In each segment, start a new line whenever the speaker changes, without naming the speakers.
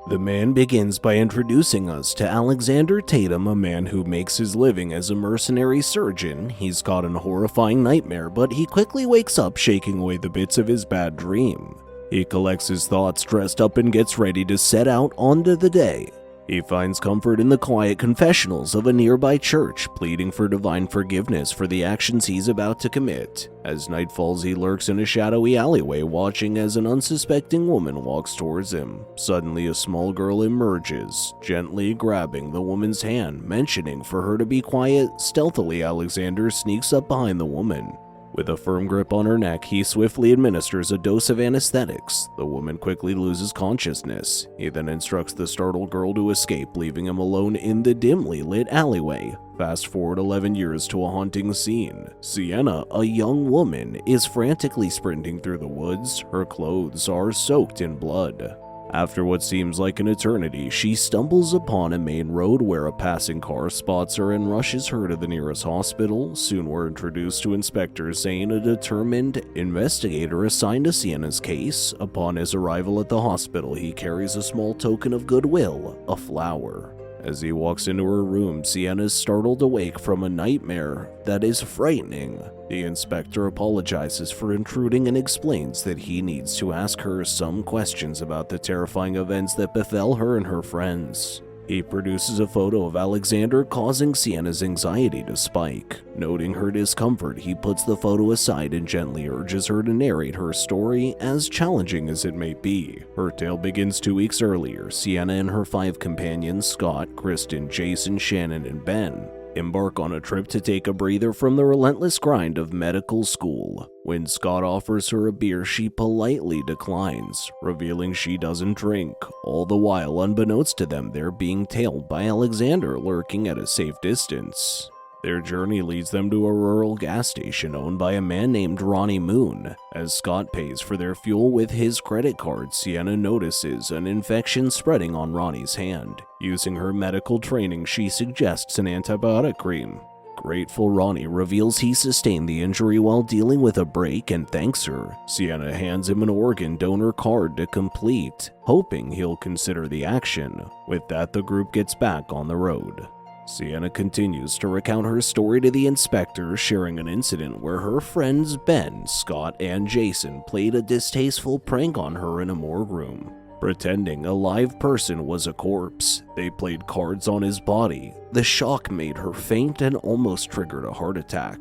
The man begins by introducing us to Alexander Tatum, a man who makes his living as a mercenary surgeon. He's caught in a horrifying nightmare, but he quickly wakes up, shaking away the bits of his bad dream. He collects his thoughts, dressed up, and gets ready to set out onto the day. He finds comfort in the quiet confessionals of a nearby church, pleading for divine forgiveness for the actions he's about to commit. As night falls, he lurks in a shadowy alleyway, watching as an unsuspecting woman walks towards him. Suddenly, a small girl emerges, gently grabbing the woman's hand, mentioning for her to be quiet. Stealthily, Alexander sneaks up behind the woman. With a firm grip on her neck, he swiftly administers a dose of anesthetics. The woman quickly loses consciousness. He then instructs the startled girl to escape, leaving him alone in the dimly lit alleyway. Fast forward 11 years to a haunting scene. Sienna, a young woman, is frantically sprinting through the woods. Her clothes are soaked in blood. After what seems like an eternity, she stumbles upon a main road where a passing car spots her and rushes her to the nearest hospital. Soon we're introduced to Inspector Zane, a determined investigator assigned to Sienna's case. Upon his arrival at the hospital, he carries a small token of goodwill, a flower. As he walks into her room, Sienna is startled awake from a nightmare that is frightening. The inspector apologizes for intruding and explains that he needs to ask her some questions about the terrifying events that befell her and her friends. He produces a photo of Alexander, causing Sienna's anxiety to spike. Noting her discomfort, he puts the photo aside and gently urges her to narrate her story, as challenging as it may be. Her tale begins 2 weeks earlier. Sienna and her 5 companions, Scott, Kristen, Jason, Shannon, and Ben, embark on a trip to take a breather from the relentless grind of medical school. When Scott offers her a beer, she politely declines, revealing she doesn't drink. All the while, unbeknownst to them, they're being tailed by Alexander, lurking at a safe distance. Their journey leads them to a rural gas station owned by a man named Ronnie Moon. As Scott pays for their fuel with his credit card, Sienna notices an infection spreading on Ronnie's hand. Using her medical training, she suggests an antibiotic cream. Grateful Ronnie reveals he sustained the injury while dealing with a break and thanks her. Sienna hands him an organ donor card to complete, hoping he'll consider the action. With that, the group gets back on the road. Sienna continues to recount her story to the inspector, sharing an incident where her friends Ben, Scott, and Jason played a distasteful prank on her in a morgue room. Pretending a live person was a corpse, they played cards on his body. The shock made her faint and almost triggered a heart attack.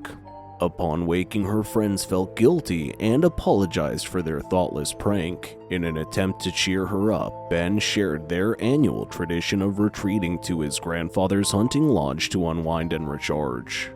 Upon waking, her friends felt guilty and apologized for their thoughtless prank. In an attempt to cheer her up, Ben shared their annual tradition of retreating to his grandfather's hunting lodge to unwind and recharge.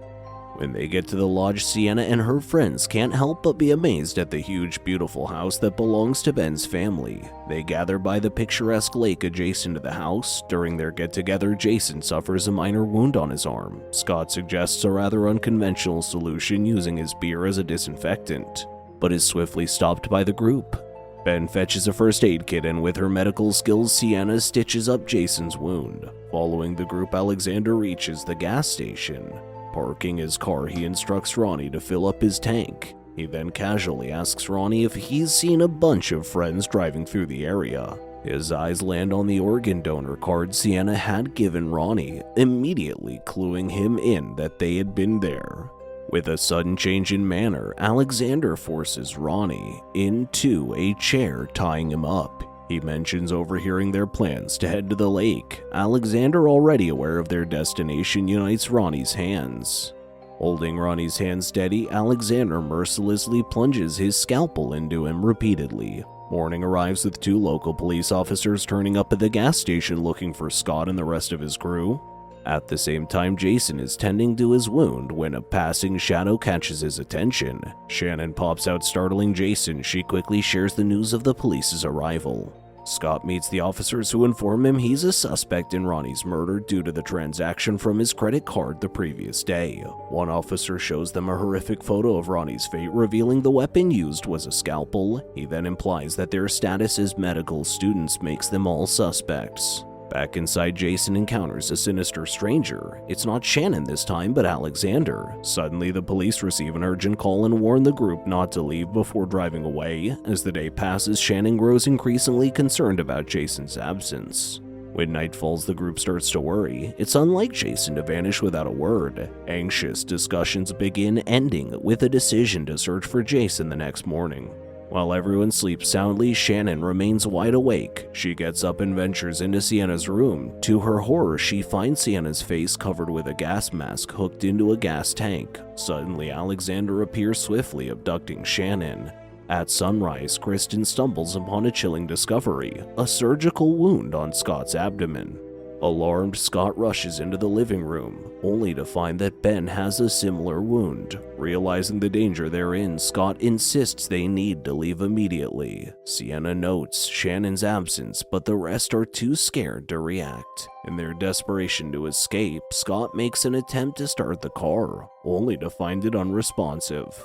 When they get to the lodge, Sienna and her friends can't help but be amazed at the huge, beautiful house that belongs to Ben's family. They gather by the picturesque lake adjacent to the house. During their get-together, Jason suffers a minor wound on his arm. Scott suggests a rather unconventional solution, using his beer as a disinfectant, but is swiftly stopped by the group. Ben fetches a first aid kit, and with her medical skills, Sienna stitches up Jason's wound. Following the group, Alexander reaches the gas station. Parking his car, he instructs Ronnie to fill up his tank. He then casually asks Ronnie if he's seen a bunch of friends driving through the area. His eyes land on the organ donor card Sienna had given Ronnie, immediately cluing him in that they had been there. With a sudden change in manner, Alexander forces Ronnie into a chair, tying him up. He mentions overhearing their plans to head to the lake. Alexander, already aware of their destination, unites Ronnie's hands. Holding Ronnie's hand steady, Alexander mercilessly plunges his scalpel into him repeatedly. Morning arrives with 2 local police officers turning up at the gas station looking for Scott and the rest of his crew. At the same time, Jason is tending to his wound when a passing shadow catches his attention. Shannon pops out, startling Jason. She quickly shares the news of the police's arrival. Scott meets the officers, who inform him he's a suspect in Ronnie's murder due to the transaction from his credit card the previous day. One officer shows them a horrific photo of Ronnie's fate, revealing the weapon used was a scalpel. He then implies that their status as medical students makes them all suspects. Back inside, Jason encounters a sinister stranger. It's not Shannon this time, but Alexander. Suddenly, the police receive an urgent call and warn the group not to leave before driving away. As the day passes, Shannon grows increasingly concerned about Jason's absence. When night falls, the group starts to worry. It's unlike Jason to vanish without a word. Anxious discussions begin, ending with a decision to search for Jason the next morning. While everyone sleeps soundly, Shannon remains wide awake. She gets up and ventures into Sienna's room. To her horror, she finds Sienna's face covered with a gas mask hooked into a gas tank. Suddenly, Alexander appears swiftly, abducting Shannon. At sunrise, Kristen stumbles upon a chilling discovery: a surgical wound on Scott's abdomen. Alarmed, Scott rushes into the living room, only to find that Ben has a similar wound. Realizing the danger they're in, Scott insists they need to leave immediately. Sienna notes Shannon's absence, but the rest are too scared to react. In their desperation to escape, Scott makes an attempt to start the car, only to find it unresponsive.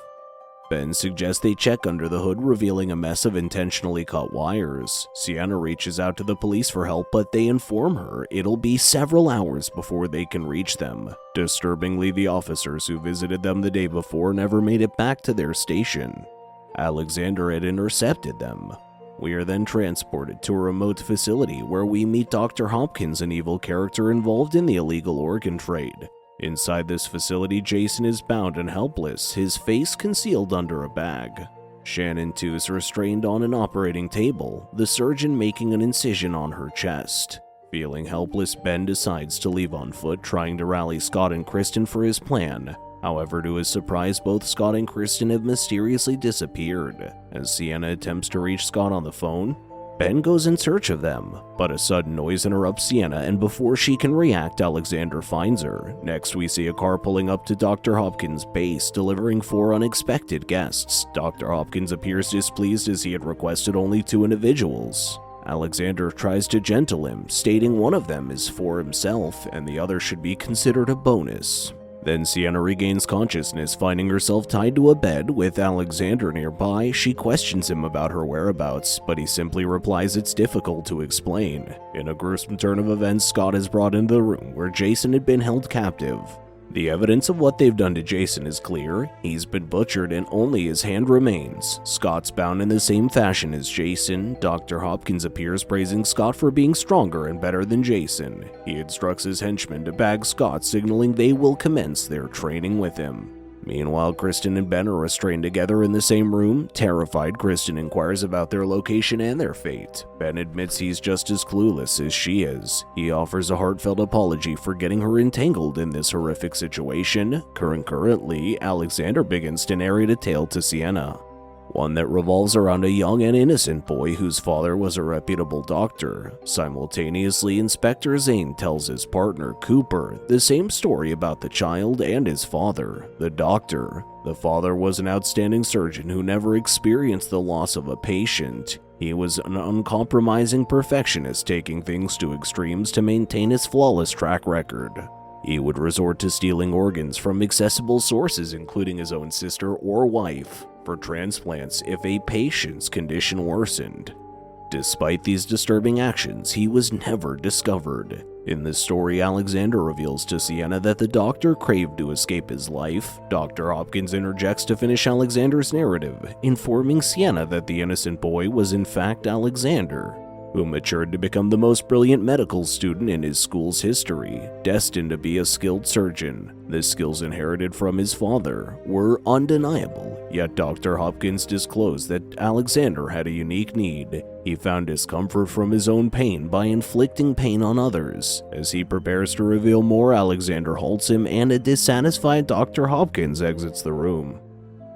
Ben suggests they check under the hood, revealing a mess of intentionally cut wires. Sienna reaches out to the police for help, but they inform her it'll be several hours before they can reach them. Disturbingly, the officers who visited them the day before never made it back to their station. Alexander had intercepted them. We are then transported to a remote facility where we meet Dr. Hopkins, an evil character involved in the illegal organ trade. Inside this facility, Jason is bound and helpless, his face concealed under a bag. Shannon, too, is restrained on an operating table, the surgeon making an incision on her chest. Feeling helpless, Ben decides to leave on foot, trying to rally Scott and Kristen for his plan. However, to his surprise, both Scott and Kristen have mysteriously disappeared. As Sienna attempts to reach Scott on the phone, Ben goes in search of them, but a sudden noise interrupts Sienna, and before she can react, Alexander finds her. Next, we see a car pulling up to Dr. Hopkins' base, delivering 4 unexpected guests. Dr. Hopkins appears displeased as he had requested only 2 individuals. Alexander tries to gentle him, stating one of them is for himself, and the other should be considered a bonus. Then Sienna regains consciousness, finding herself tied to a bed. With Alexander nearby, she questions him about her whereabouts, but he simply replies it's difficult to explain. In a gruesome turn of events, Scott is brought into the room where Jason had been held captive. The evidence of what they've done to Jason is clear. He's been butchered and only his hand remains. Scott's bound in the same fashion as Jason. Dr. Hopkins appears, praising Scott for being stronger and better than Jason. He instructs his henchmen to bag Scott, signaling they will commence their training with him. Meanwhile, Kristen and Ben are restrained together in the same room. Terrified, Kristen inquires about their location and their fate. Ben admits he's just as clueless as she is. He offers a heartfelt apology for getting her entangled in this horrific situation. Concurrently, Alexander begins to narrate a tale to Sienna, one that revolves around a young and innocent boy whose father was a reputable doctor. Simultaneously, Inspector Zane tells his partner, Cooper, the same story about the child and his father, the doctor. The father was an outstanding surgeon who never experienced the loss of a patient. He was an uncompromising perfectionist, taking things to extremes to maintain his flawless track record. He would resort to stealing organs from accessible sources, including his own sister or wife, for transplants if a patient's condition worsened. Despite these disturbing actions, he was never discovered. In this story, Alexander reveals to Sienna that the doctor craved to escape his life. Dr. Hopkins interjects to finish Alexander's narrative, informing Sienna that the innocent boy was in fact Alexander, who matured to become the most brilliant medical student in his school's history, destined to be a skilled surgeon. The skills inherited from his father were undeniable, yet Dr. Hopkins disclosed that Alexander had a unique need. He found discomfort from his own pain by inflicting pain on others. As he prepares to reveal more, Alexander halts him, and a dissatisfied Dr. Hopkins exits the room.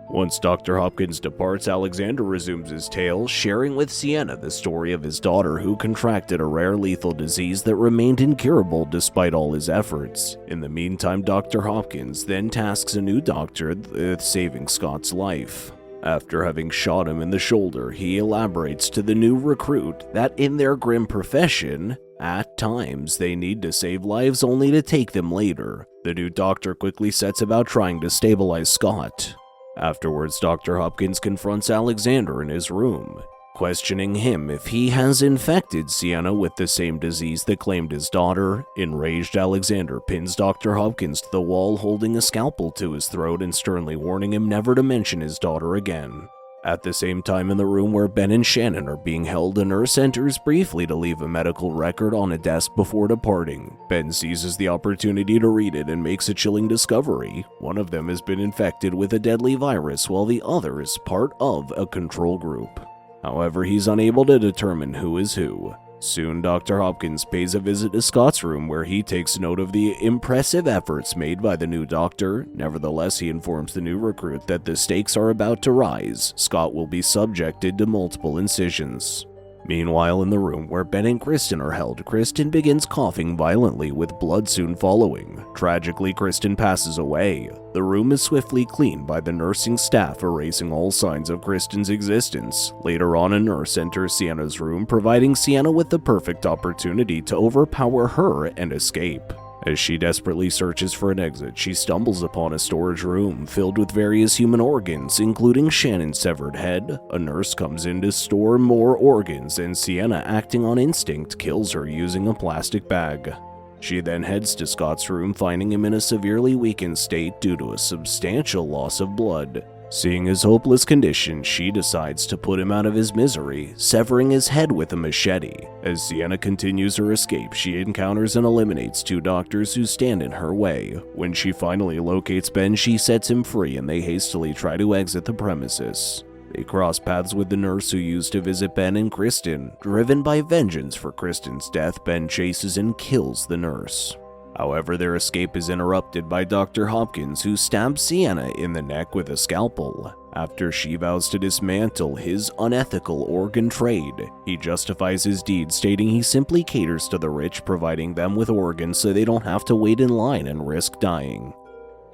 Once Dr. Hopkins departs, Alexander resumes his tale, sharing with Sienna the story of his daughter who contracted a rare lethal disease that remained incurable despite all his efforts. In the meantime, Dr. Hopkins then tasks a new doctor with saving Scott's life. After having shot him in the shoulder, he elaborates to the new recruit that in their grim profession, at times they need to save lives only to take them later. The new doctor quickly sets about trying to stabilize Scott. Afterwards, Dr. Hopkins confronts Alexander in his room. questioning him if he has infected Sienna with the same disease that claimed his daughter. Enraged, Alexander pins Dr. Hopkins to the wall, holding a scalpel to his throat and sternly warning him never to mention his daughter again. At the same time, in the room where Ben and Shannon are being held, a nurse enters briefly to leave a medical record on a desk before departing. Ben seizes the opportunity to read it and makes a chilling discovery. One of them has been infected with a deadly virus, while the other is part of a control group. However, he's unable to determine who is who. Soon, Dr. Hopkins pays a visit to Scott's room where he takes note of the impressive efforts made by the new doctor. Nevertheless, he informs the new recruit that the stakes are about to rise. Scott will be subjected to multiple incisions. Meanwhile, in the room where Ben and Kristen are held, Kristen begins coughing violently, with blood soon following. Tragically, Kristen passes away. The room is swiftly cleaned by the nursing staff, erasing all signs of Kristen's existence. Later on, a nurse enters Sienna's room, providing Sienna with the perfect opportunity to overpower her and escape. As she desperately searches for an exit, she stumbles upon a storage room filled with various human organs, including Shannon's severed head. A nurse comes in to store more organs, and Sienna, acting on instinct, kills her using a plastic bag. She then heads to Scott's room, finding him in a severely weakened state due to a substantial loss of blood. Seeing his hopeless condition, she decides to put him out of his misery, severing his head with a machete. As Sienna continues her escape, she encounters and eliminates two doctors who stand in her way. When she finally locates Ben, she sets him free and they hastily try to exit the premises. They cross paths with the nurse who used to visit Ben and Kristen. Driven by vengeance for Kristen's death, Ben chases and kills the nurse. However, their escape is interrupted by Dr. Hopkins, who stabs Sienna in the neck with a scalpel. After she vows to dismantle his unethical organ trade, he justifies his deed, stating he simply caters to the rich, providing them with organs so they don't have to wait in line and risk dying.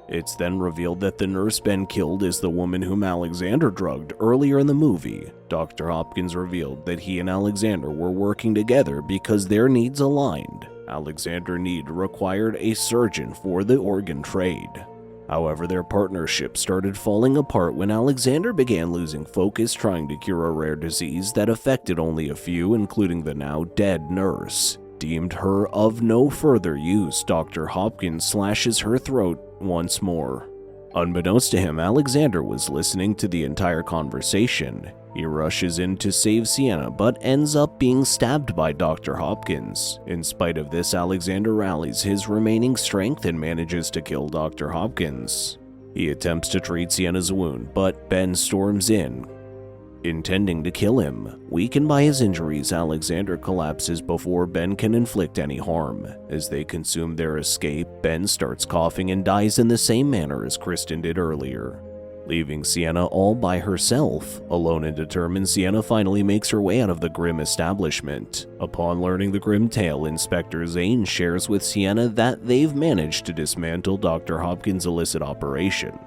It's then revealed that the nurse Ben killed is the woman whom Alexander drugged earlier in the movie. Dr. Hopkins revealed that he and Alexander were working together because their needs aligned. Alexander required a surgeon for the organ trade. However, their partnership started falling apart when Alexander began losing focus trying to cure a rare disease that affected only a few, including the now dead nurse. Deemed her of no further use, Dr. Hopkins slashes her throat once more. Unbeknownst to him, Alexander was listening to the entire conversation. He rushes in to save Sienna, but ends up being stabbed by Dr. Hopkins. In spite of this, Alexander rallies his remaining strength and manages to kill Dr. Hopkins. He attempts to treat Sienna's wound, but Ben storms in, intending to kill him. Weakened by his injuries, Alexander collapses before Ben can inflict any harm. As they consume their escape, Ben starts coughing and dies in the same manner as Kristen did earlier, leaving Sienna all by herself. Alone and determined, Sienna finally makes her way out of the grim establishment. Upon learning the grim tale, Inspector Zane shares with Sienna that they've managed to dismantle Dr. Hopkins' illicit operation.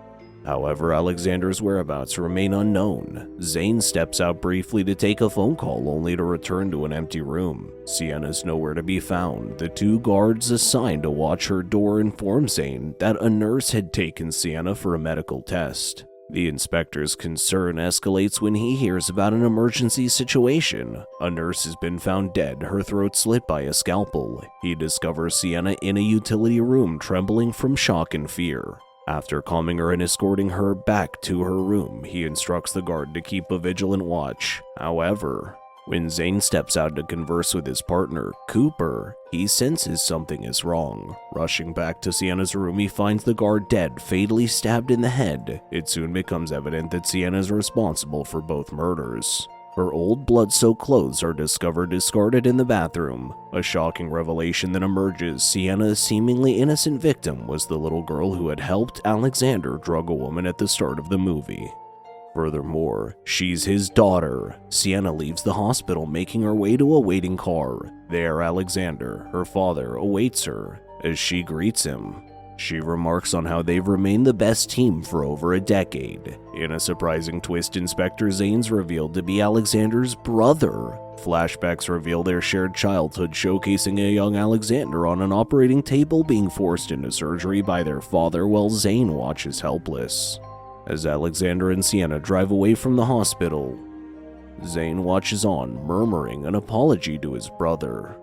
However, Alexander's whereabouts remain unknown. Zane steps out briefly to take a phone call, only to return to an empty room. Sienna's nowhere to be found. The two guards assigned to watch her door inform Zane that a nurse had taken Sienna for a medical test. The inspector's concern escalates when he hears about an emergency situation. A nurse has been found dead, her throat slit by a scalpel. He discovers Sienna in a utility room, trembling from shock and fear. After calming her and escorting her back to her room, he instructs the guard to keep a vigilant watch. However, when Zane steps out to converse with his partner, Cooper, he senses something is wrong. Rushing back to Sienna's room, he finds the guard dead, fatally stabbed in the head. It soon becomes evident that Sienna is responsible for both murders. Her old blood-soaked clothes are discovered discarded in the bathroom. A shocking revelation that emerges: Sienna's seemingly innocent victim was the little girl who had helped Alexander drug a woman at the start of the movie. Furthermore, she's his daughter. Sienna leaves the hospital, making her way to a waiting car. There, Alexander, her father, awaits her. As she greets him, she remarks on how they've remained the best team for over a decade. In a surprising twist, Inspector Zane's revealed to be Alexander's brother. Flashbacks reveal their shared childhood, showcasing a young Alexander on an operating table being forced into surgery by their father while Zane watches helpless. As Alexander and Sienna drive away from the hospital, Zane watches on, murmuring an apology to his brother.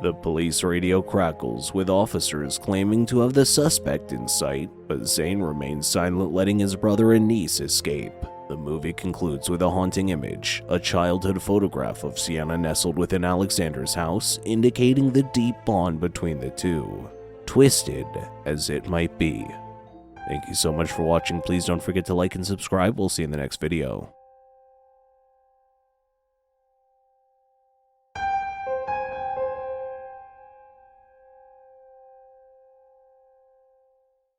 The police radio crackles, with officers claiming to have the suspect in sight, but Zane remains silent, letting his brother and niece escape. The movie concludes with a haunting image, a childhood photograph of Sienna nestled within Alexander's house, indicating the deep bond between the two, twisted as it might be. Thank you so much for watching. Please don't forget to like and subscribe. We'll see you in the next video.